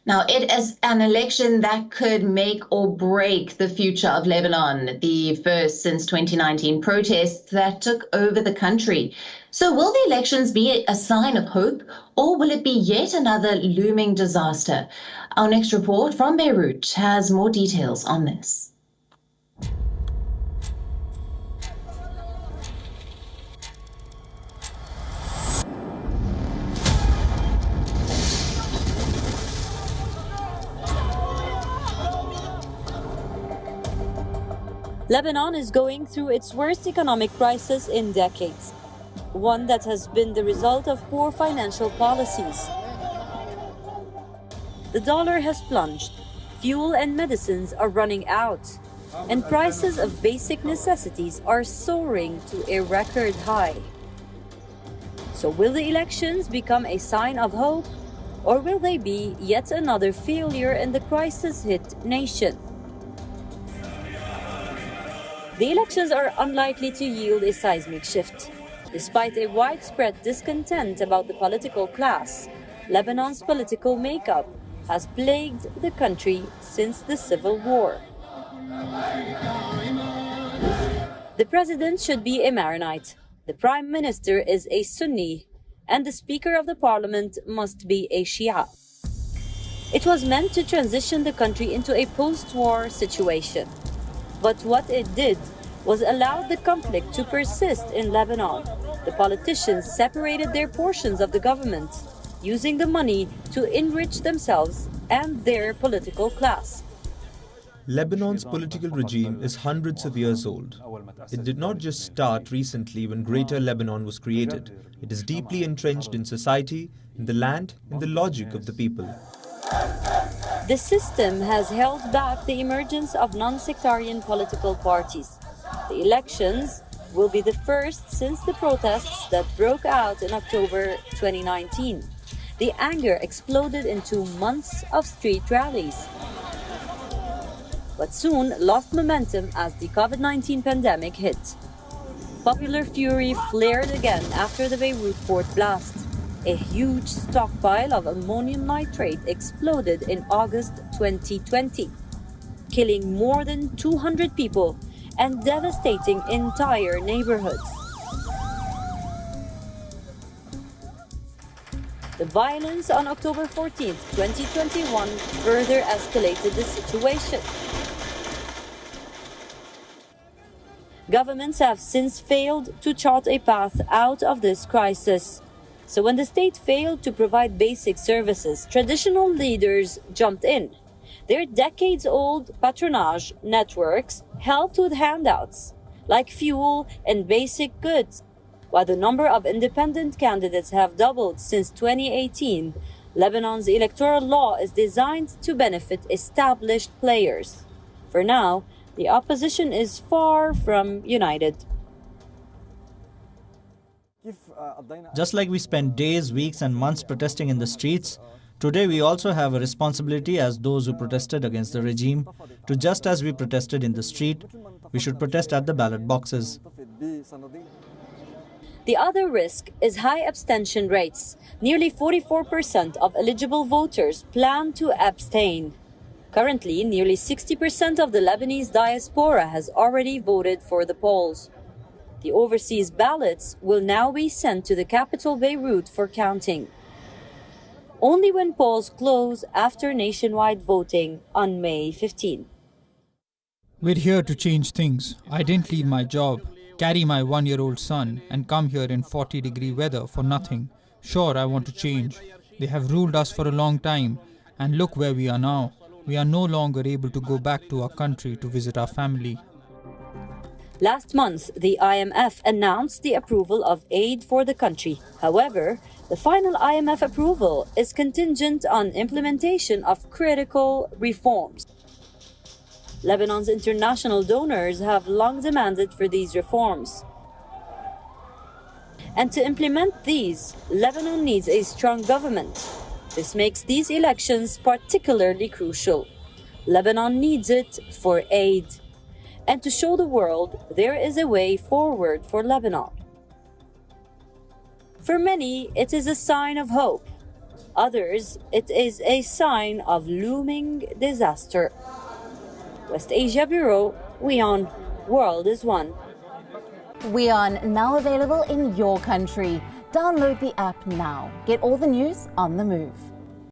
Now, it is an election that could make or break the future of Lebanon, the first since 2019 protests that took over the country. So will the elections be a sign of hope, or will it be yet another looming disaster? Our next report from Beirut has more details on this. Lebanon is going through its worst economic crisis in decades, one that has been the result of poor financial policies. The dollar has plunged, fuel and medicines are running out, and prices of basic necessities are soaring to a record high. So will the elections become a sign of hope, or will they be yet another failure in the crisis-hit nation? The elections are unlikely to yield a seismic shift. Despite a widespread discontent about the political class, Lebanon's political makeup has plagued the country since the civil war. The president should be a Maronite, the prime minister is a Sunni, and the speaker of the parliament must be a Shia. It was meant to transition the country into a post-war situation. But what it did was allow the conflict to persist in Lebanon. The politicians separated their portions of the government, using the money to enrich themselves and their political class. Lebanon's political regime is hundreds of years old. It did not just start recently when Greater Lebanon was created. It is deeply entrenched in society, in the land, in the logic of the people. The system has held back the emergence of non-sectarian political parties. The elections will be the first since the protests that broke out in October 2019. The anger exploded into months of street rallies, but soon lost momentum as the COVID-19 pandemic hit. Popular fury flared again after the Beirut port blast. A huge stockpile of ammonium nitrate exploded in August 2020, killing more than 200 people and devastating entire neighborhoods. The violence on October 14, 2021 further escalated the situation. Governments have since failed to chart a path out of this crisis. So when the state failed to provide basic services, traditional leaders jumped in. Their decades-old patronage networks helped with handouts, like fuel and basic goods. While the number of independent candidates have doubled since 2018, Lebanon's electoral law is designed to benefit established players. For now, the opposition is far from united. Just like we spent days, weeks and months protesting in the streets, today we also have a responsibility as those who protested against the regime to, just as we protested in the street, we should protest at the ballot boxes. The other risk is high abstention rates. Nearly 44% of eligible voters plan to abstain. Currently, nearly 60% of the Lebanese diaspora has already voted for the polls. The overseas ballots will now be sent to the capital Beirut for counting. Only when polls close after nationwide voting on May 15. We're here to change things. I didn't leave my job, carry my one-year-old son, and come here in 40-degree weather for nothing. Sure, I want to change. They have ruled us for a long time, and look where we are now. We are no longer able to go back to our country to visit our family. Last month, the IMF announced the approval of aid for the country. However, the final IMF approval is contingent on implementation of critical reforms. Lebanon's international donors have long demanded for these reforms. And to implement these, Lebanon needs a strong government. This makes these elections particularly crucial. Lebanon needs it for aid, and to show the world there is a way forward for Lebanon. For many, it is a sign of hope. others, it is a sign of looming disaster. West Asia Bureau, WION, World is One. WION, now available in your country. Download the app now. Get all the news on the move.